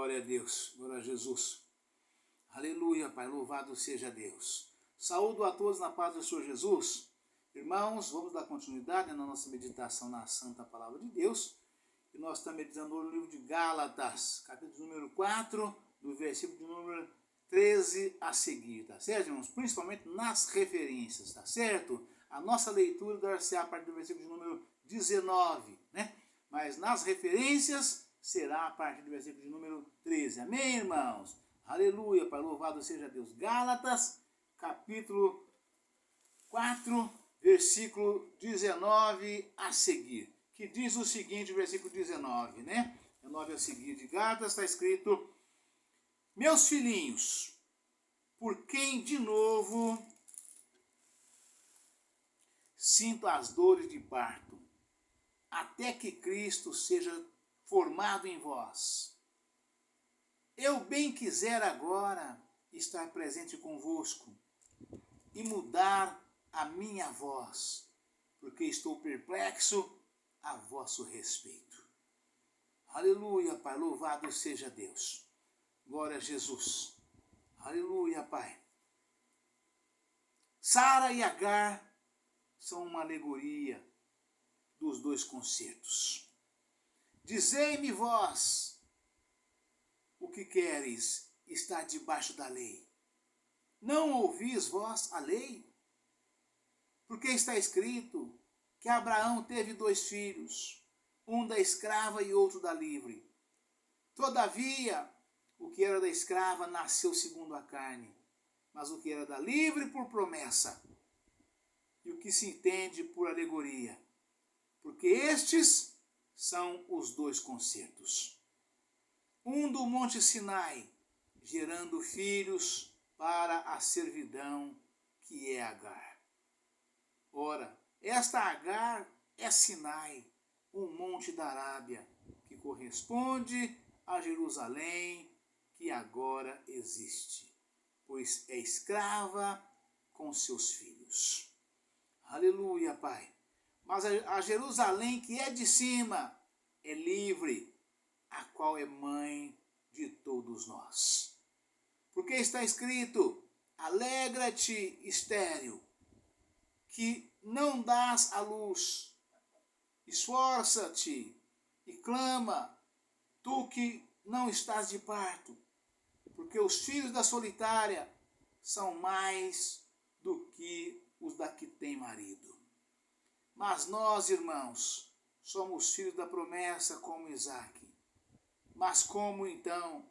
Glória a Deus, glória a Jesus. Aleluia, Pai, louvado seja Deus. Saúdo a todos na paz do Senhor Jesus. Irmãos, vamos dar continuidade na nossa meditação na Santa Palavra de Deus. E nós estamos meditando no livro de Gálatas, capítulo número 4, do versículo de número 13 a seguir, tá certo, irmãos? Principalmente nas referências, tá certo? A nossa leitura dar-se a partir do versículo de número 19, né? Mas nas referências será a partir do versículo de número 13. Amém, irmãos? Aleluia, Pai, louvado seja Deus. Gálatas, capítulo 4, versículo 19 a seguir. Que diz o seguinte, versículo 19, né? 19 a seguir de Gálatas está escrito: meus filhinhos, por quem de novo sinto as dores de parto, até que Cristo seja formado em vós. Eu bem quiser agora estar presente convosco e mudar a minha voz, porque estou perplexo a vosso respeito. Aleluia, Pai, louvado seja Deus. Glória a Jesus. Aleluia, Pai. Sara e Agar são uma alegoria dos dois concertos. Dizei-me vós o que queres, estar debaixo da lei. Não ouvis vós a lei? Porque está escrito que Abraão teve 2 filhos, um da escrava e outro da livre. Todavia, o que era da escrava nasceu segundo a carne, mas o que era da livre por promessa, e o que se entende por alegoria, porque estes são os 2 concertos. Um do monte Sinai, gerando filhos para a servidão, que é Agar. Ora, esta Agar é Sinai, um monte da Arábia, que corresponde a Jerusalém, que agora existe, pois é escrava com seus filhos. Aleluia, Pai. Mas a Jerusalém que é de cima é livre, a qual é mãe de todos nós. Porque está escrito: alegra-te, estéril, que não dás à luz. Esforça-te e clama, tu que não estás de parto, porque os filhos da solitária são mais do que os da que tem marido. Mas nós, irmãos, somos filhos da promessa como Isaque. Mas como então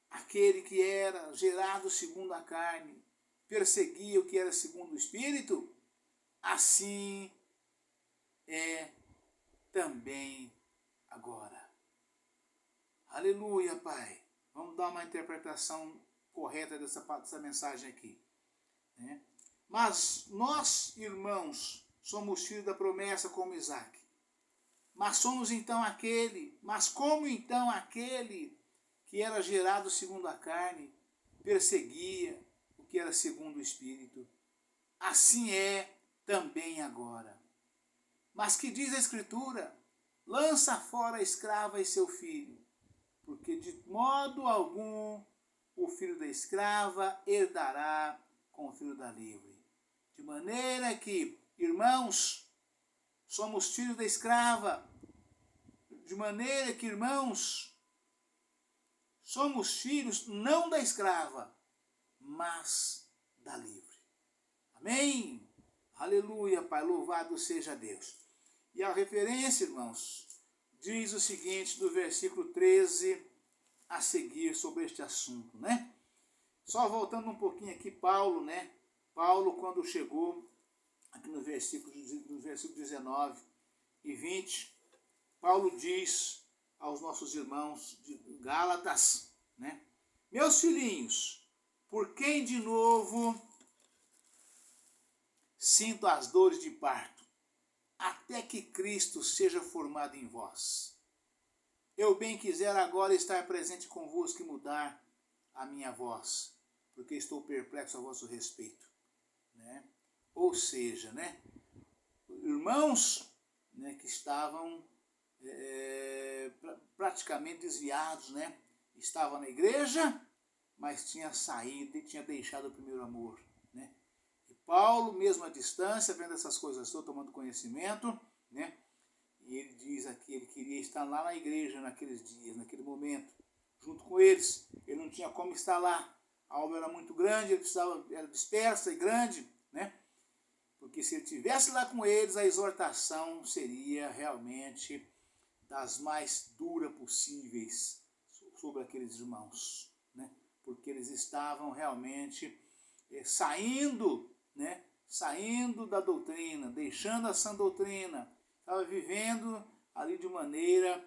aquele que era gerado segundo a carne perseguia o que era segundo o Espírito? Assim é também agora. Aleluia, Pai. Vamos dar uma interpretação correta dessa mensagem aqui, né? Mas nós, irmãos, somos filhos da promessa como Isaque. Mas como então aquele que era gerado segundo a carne perseguia o que era segundo o Espírito? Assim é também agora. Mas que diz a Escritura? Lança fora a escrava e seu filho, porque de modo algum o filho da escrava herdará com o filho da livre. De maneira que, irmãos, somos filhos da escrava. De maneira que, irmãos, somos filhos não da escrava, mas da livre. Amém? Aleluia, Pai, louvado seja Deus. E a referência, irmãos, diz o seguinte, do versículo 13 a seguir sobre este assunto, né? Só voltando um pouquinho aqui, Paulo, né? Paulo, quando chegou aqui no versículo 19 e 20, Paulo diz aos nossos irmãos de Gálatas, né? Meus filhinhos, por quem de novo sinto as dores de parto, até que Cristo seja formado em vós. Eu bem quiser agora estar presente convosco e mudar a minha voz, porque estou perplexo a vosso respeito, né? Ou seja, né, irmãos, né, que estavam praticamente desviados, né, estava na igreja, mas tinha saído e tinha deixado o primeiro amor, né? E Paulo, mesmo à distância, vendo essas coisas todas, tomando conhecimento, né? E ele diz aqui, ele queria estar lá na igreja naqueles dias, naquele momento, junto com eles. Ele não tinha como estar lá. A obra era muito grande, ele precisava, era dispersa e grande, né? Porque se ele estivesse lá com eles, a exortação seria realmente das mais duras possíveis sobre aqueles irmãos, né? Porque eles estavam realmente saindo, né? Saindo da doutrina, deixando a sã doutrina, estava vivendo ali de maneira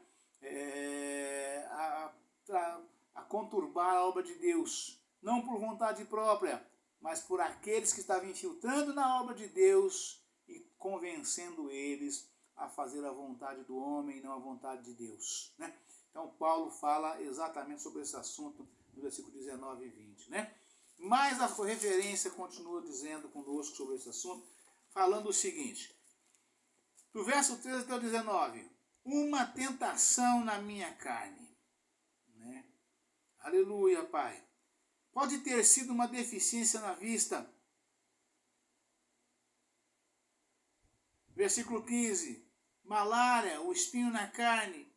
a conturbar a obra de Deus, não por vontade própria, mas por aqueles que estavam infiltrando na obra de Deus e convencendo eles a fazer a vontade do homem e não a vontade de Deus, né? Então Paulo fala exatamente sobre esse assunto no versículo 19 e 20, né? Mas a referência continua dizendo conosco sobre esse assunto, falando o seguinte, do verso 13 até o 19, uma tentação na minha carne, né? Aleluia, Pai. Pode ter sido uma deficiência na vista. Versículo 15, malária, o espinho na carne.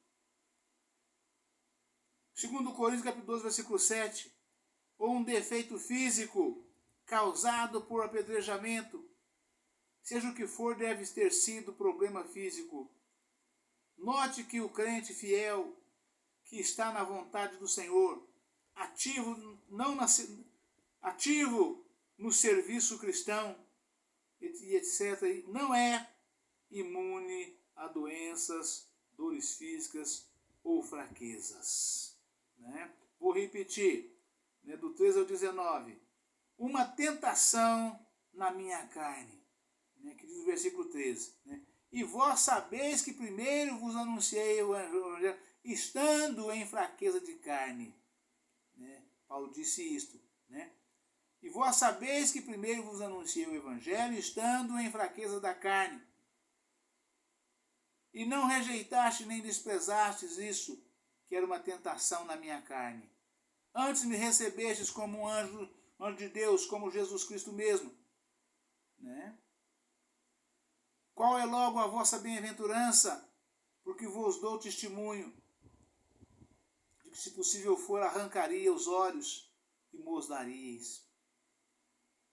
2 Coríntios capítulo 12, versículo 7, ou um defeito físico causado por apedrejamento. Seja o que for, deve ter sido problema físico. Note que o crente fiel, que está na vontade do Senhor, ativo no serviço cristão, e etc., não é imune a doenças, dores físicas ou fraquezas, né? Vou repetir, né, do 13 ao 19. Uma tentação na minha carne, né, que diz o versículo 13, né? E vós sabeis que primeiro vos anunciei o evangelho, estando em fraqueza de carne, né? Paulo disse isto, né? E vós sabeis que primeiro vos anunciei o evangelho, estando em fraqueza da carne. E não rejeitastes nem desprezastes isso, que era uma tentação na minha carne. Antes me recebestes como um anjo de Deus, como Jesus Cristo mesmo, né? Qual é logo a vossa bem-aventurança? Porque vos dou testemunho de que, se possível for, arrancaria os olhos e mos daríeis.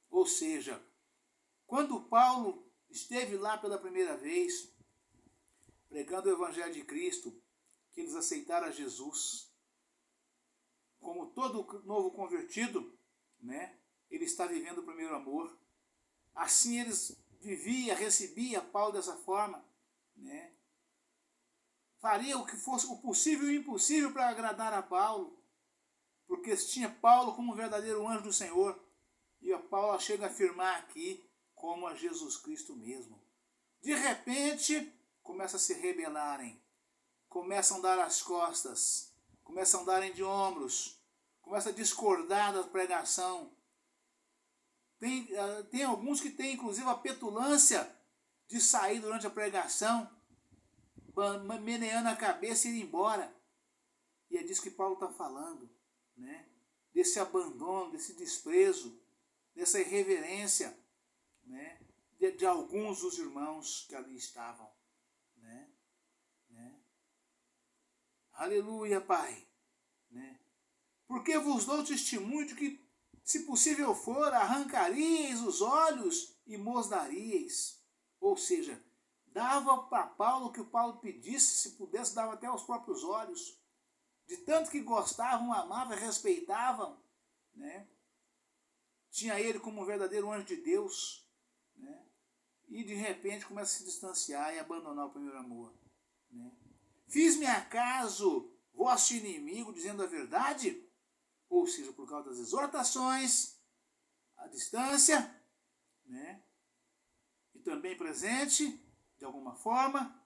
Ou seja, quando Paulo esteve lá pela primeira vez, pregando o Evangelho de Cristo, que eles aceitaram a Jesus, como todo novo convertido, né, ele está vivendo o primeiro amor. Assim eles recebia Paulo dessa forma, né? Faria o que fosse o possível e o impossível para agradar a Paulo, porque tinha Paulo como um verdadeiro anjo do Senhor. E a Paulo chega a afirmar aqui como a Jesus Cristo mesmo. De repente, começam a se rebelarem, começam a dar as costas, começam a darem de ombros, começam a discordar da pregação. Tem alguns que têm, inclusive, a petulância de sair durante a pregação, meneando a cabeça e ir embora. E é disso que Paulo está falando, né? Desse abandono, desse desprezo, dessa irreverência, né? De alguns dos irmãos que ali estavam, né? Aleluia, Pai, né? Porque vos dou testemunho de que, se possível for, arrancaríeis os olhos e mos daríeis. Ou seja, dava para Paulo o que o Paulo pedisse, se pudesse, dava até aos próprios olhos. De tanto que gostavam, amavam, respeitavam, né? Tinha ele como um verdadeiro anjo de Deus, né? E de repente começa a se distanciar e abandonar o primeiro amor, né? Fiz-me acaso vosso inimigo dizendo a verdade? Ou seja, por causa das exortações, a distância, né? E também presente, de alguma forma,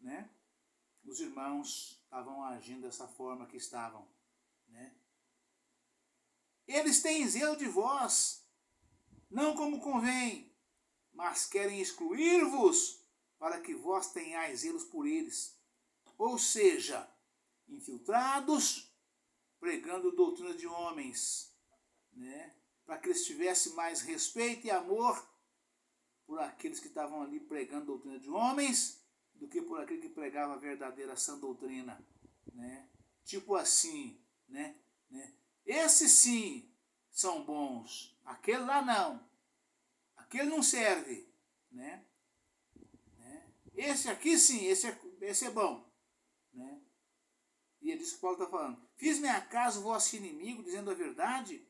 né? Os irmãos estavam agindo dessa forma que estavam, né? Eles têm zelo de vós, não como convém, mas querem excluir-vos para que vós tenhais zelos por eles. Ou seja, infiltrados, pregando doutrina de homens, né? Para que eles tivessem mais respeito e amor por aqueles que estavam ali pregando doutrina de homens, do que por aquele que pregava a verdadeira sã doutrina, né? Tipo assim, né? Esses sim são bons, aquele lá não, aquele não serve, né? Esse aqui sim, esse é bom, né? E é disso que Paulo está falando. Fiz-me acaso vosso inimigo, dizendo a verdade?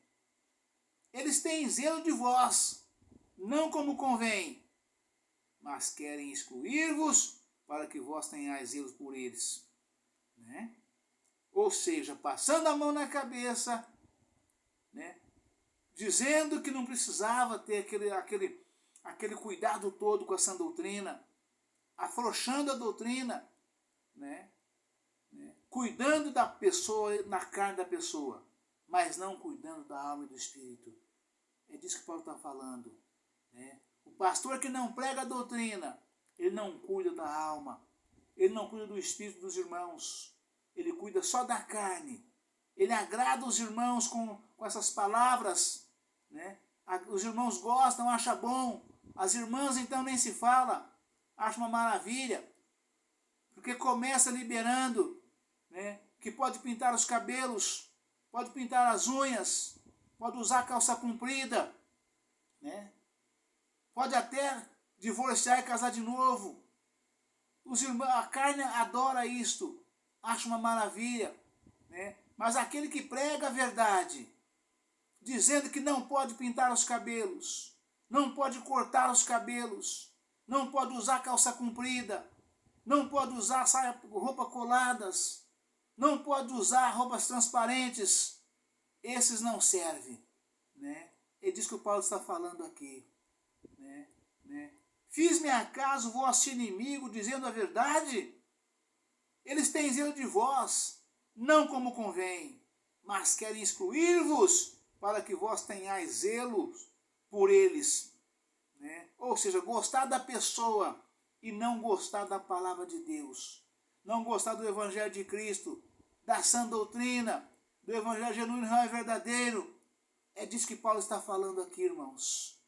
Eles têm zelo de vós, não como convém, mas querem excluir-vos para que vós tenhais zelo por eles, né? Ou seja, passando a mão na cabeça, né? Dizendo que não precisava ter aquele cuidado todo com a sã doutrina, afrouxando a doutrina, né? Cuidando da pessoa, na carne da pessoa, mas não cuidando da alma e do espírito. É disso que Paulo está falando, né? O pastor que não prega a doutrina, ele não cuida da alma, ele não cuida do espírito dos irmãos, ele cuida só da carne. Ele agrada os irmãos com essas palavras, né? Os irmãos gostam, acham bom, as irmãs então nem se fala, acham uma maravilha, porque começa liberando, né, que pode pintar os cabelos, pode pintar as unhas, pode usar calça comprida, né? Pode até divorciar e casar de novo. Os irmãos, a carne adora isto, acha uma maravilha, né? Mas aquele que prega a verdade, dizendo que não pode pintar os cabelos, não pode cortar os cabelos, não pode usar calça comprida, não pode usar roupa coladas, não pode usar roupas transparentes, esses não servem, né? É disso que o Paulo está falando aqui, né? Fiz-me acaso vosso inimigo, dizendo a verdade? Eles têm zelo de vós, não como convém, mas querem excluir-vos, para que vós tenhais zelo por eles, né? Ou seja, gostar da pessoa e não gostar da palavra de Deus, não gostar do Evangelho de Cristo, da sã doutrina, do Evangelho genuíno, real e verdadeiro. É disso que Paulo está falando aqui, irmãos.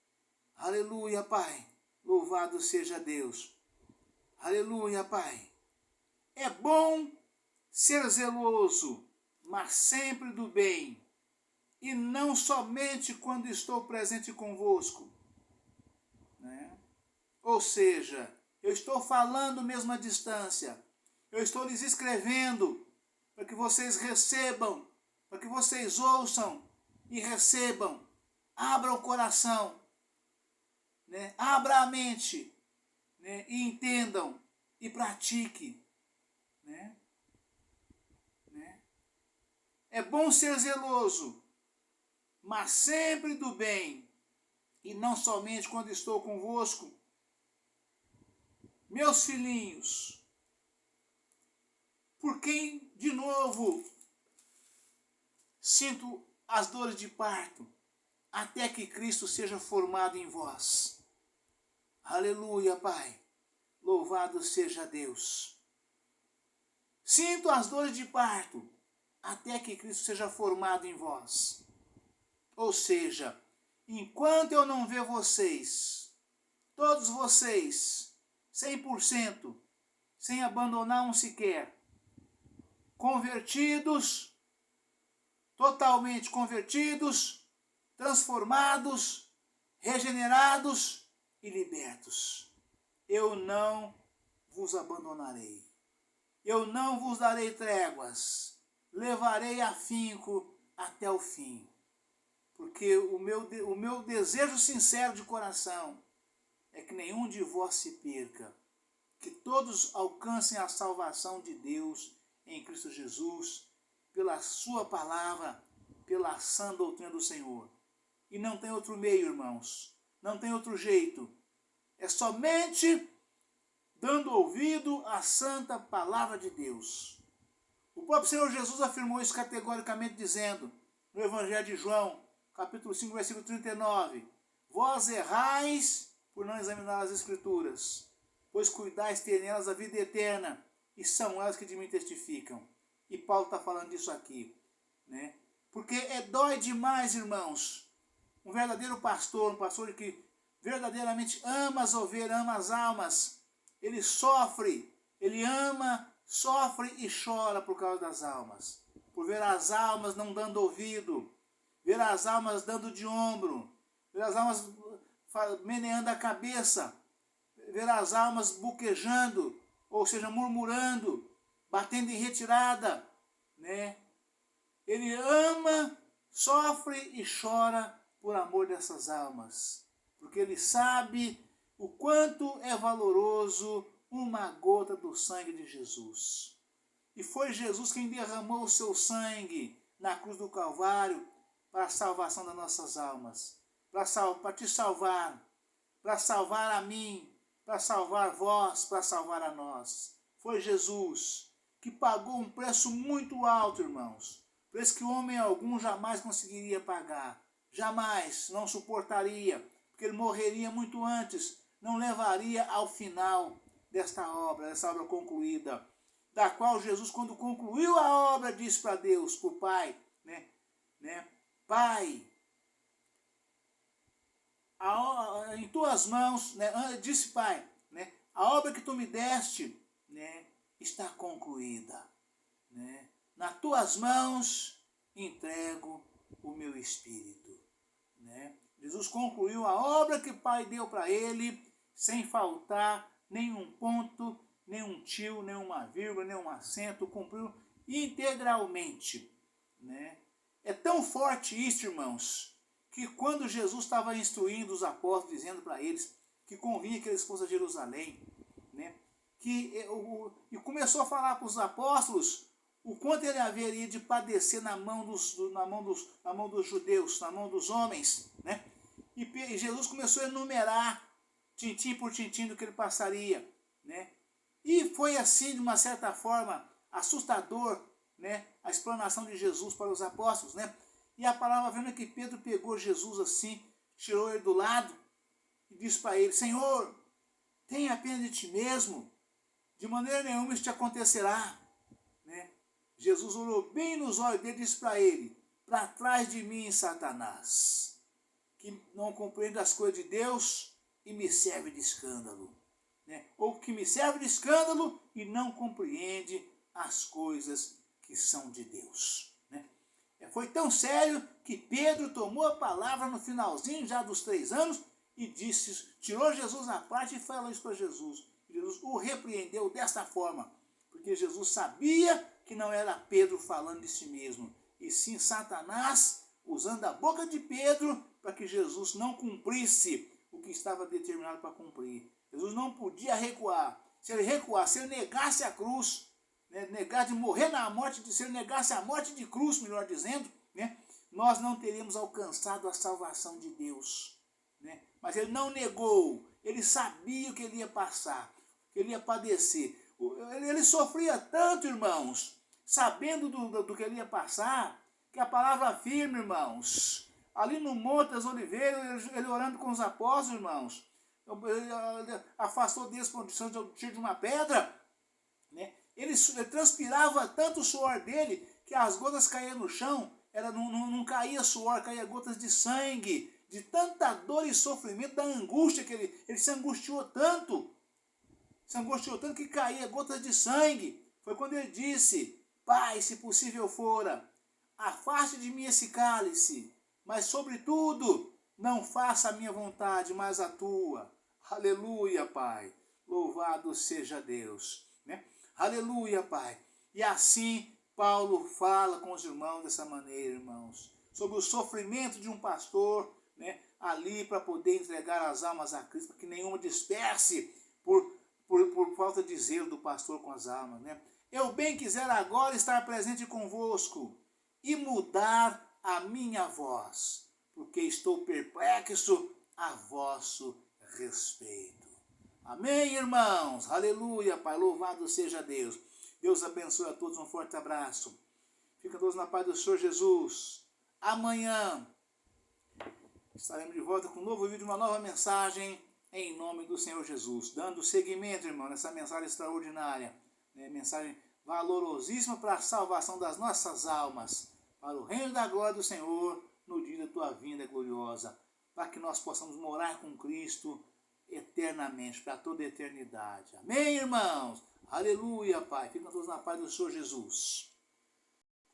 Aleluia, Pai. Louvado seja Deus. Aleluia, Pai. É bom ser zeloso, mas sempre do bem, e não somente quando estou presente convosco, né? Ou seja, eu estou falando mesmo à distância, eu estou lhes escrevendo para que vocês recebam, para que vocês ouçam e recebam. Abra o coração, né? Abra a mente, né? E entendam e pratique, né? É bom ser zeloso, mas sempre do bem, e não somente quando estou convosco. Meus filhinhos, por quem de novo sinto as dores de parto, até que Cristo seja formado em vós. Aleluia, Pai. Louvado seja Deus. Sinto as dores de parto, até que Cristo seja formado em vós. Ou seja, enquanto eu não ver vocês, todos vocês, 100%, sem abandonar um sequer, convertidos, totalmente convertidos, transformados, regenerados e libertos, eu não vos abandonarei. Eu não vos darei tréguas, levarei afinco até o fim. Porque o meu desejo sincero de coração é que nenhum de vós se perca, que todos alcancem a salvação de Deus em Cristo Jesus, pela sua palavra, pela sã doutrina do Senhor. E não tem outro meio, irmãos, não tem outro jeito. É somente dando ouvido à santa palavra de Deus. O próprio Senhor Jesus afirmou isso categoricamente, dizendo, no Evangelho de João, capítulo 5, versículo 39, vós errais por não examinar as Escrituras, pois cuidais ter nelas a vida eterna, e são elas que de mim testificam. E Paulo está falando disso aqui. né? Porque dói demais, irmãos. Um verdadeiro pastor, um pastor que verdadeiramente ama as ovelhas, ama as almas, ele sofre, ele ama, sofre e chora por causa das almas. Por ver as almas não dando ouvido, ver as almas dando de ombro, ver as almas meneando a cabeça, ver as almas buquejando, ou seja, murmurando, batendo em retirada, né? Ele ama, sofre e chora por amor dessas almas, porque ele sabe o quanto é valoroso uma gota do sangue de Jesus. E foi Jesus quem derramou o seu sangue na cruz do Calvário para a salvação das nossas almas, para te salvar, para salvar a mim, para salvar vós, para salvar a nós. Foi Jesus que pagou um preço muito alto, irmãos, preço que homem algum jamais conseguiria pagar, jamais, não suportaria, porque ele morreria muito antes, não levaria ao final dessa obra concluída, da qual Jesus, quando concluiu a obra, disse para Deus, para o Pai, Pai, em tuas mãos, disse Pai, a obra que tu me deste, está concluída. Nas tuas mãos entrego o meu espírito. Jesus concluiu a obra que o Pai deu para ele, sem faltar nenhum ponto, nenhum tio, nenhuma vírgula, nenhum acento, cumpriu integralmente. É tão forte isso, irmãos, que quando Jesus estava instruindo os apóstolos, dizendo para eles que convinha que eles fossem a Jerusalém, e começou a falar para os apóstolos o quanto ele haveria de padecer na mão dos judeus, na mão dos homens, E Jesus começou a enumerar, tintim por tintim, do que ele passaria, E foi assim, de uma certa forma, assustador, a explanação de Jesus para os apóstolos, E a palavra vendo que Pedro pegou Jesus assim, tirou ele do lado e disse para ele: Senhor, tenha pena de ti mesmo, de maneira nenhuma isso te acontecerá. Jesus olhou bem nos olhos dele e disse para ele: para trás de mim, Satanás, que não compreende as coisas de Deus e me serve de escândalo. Ou que me serve de escândalo e não compreende as coisas que são de Deus. Foi tão sério que Pedro tomou a palavra no finalzinho já dos 3 anos e disse, tirou Jesus à parte e falou isso para Jesus. Jesus o repreendeu desta forma, porque Jesus sabia que não era Pedro falando de si mesmo, e sim Satanás usando a boca de Pedro para que Jesus não cumprisse o que estava determinado para cumprir. Jesus não podia recuar. Se ele recuasse, se ele negasse a cruz, negasse de morrer na morte, se ele negasse a morte de cruz, melhor dizendo, nós não teríamos alcançado a salvação de Deus. Mas ele não negou, ele sabia o que ele ia passar, que ele ia padecer. Ele sofria tanto, irmãos, sabendo do que ele ia passar, que a palavra afirma, irmãos, ali no Monte das Oliveiras, ele orando com os apóstolos, irmãos, ele afastou deles por condição de tiro de uma pedra, ele transpirava tanto o suor dele, que as gotas caíam no chão, não caía suor, caía gotas de sangue, de tanta dor e sofrimento, da angústia que ele se angustiou tanto que caía gotas de sangue. Foi quando ele disse: Pai, se possível fora, afaste de mim esse cálice, mas sobretudo, não faça a minha vontade, mas a tua. Aleluia, Pai. Louvado seja Deus. Aleluia, Pai. E assim Paulo fala com os irmãos dessa maneira, irmãos, sobre o sofrimento de um pastor, ali para poder entregar as almas a Cristo, para que nenhuma disperse por falta de zelo do pastor com as almas. Eu bem quiser agora estar presente convosco e mudar a minha voz, porque estou perplexo a vosso respeito. Amém, irmãos? Aleluia, Pai. Louvado seja Deus. Deus abençoe a todos. Um forte abraço. Fica todos na paz do Senhor Jesus. Amanhã estaremos de volta com um novo vídeo, uma nova mensagem, em nome do Senhor Jesus. Dando seguimento, irmão, nessa mensagem extraordinária. Mensagem valorosíssima para a salvação das nossas almas. para o reino da glória do Senhor no dia da tua vinda gloriosa, para que nós possamos morar com Cristo eternamente, para toda a eternidade. Amém, irmãos? Aleluia, Pai. Ficam todos na paz do Senhor Jesus.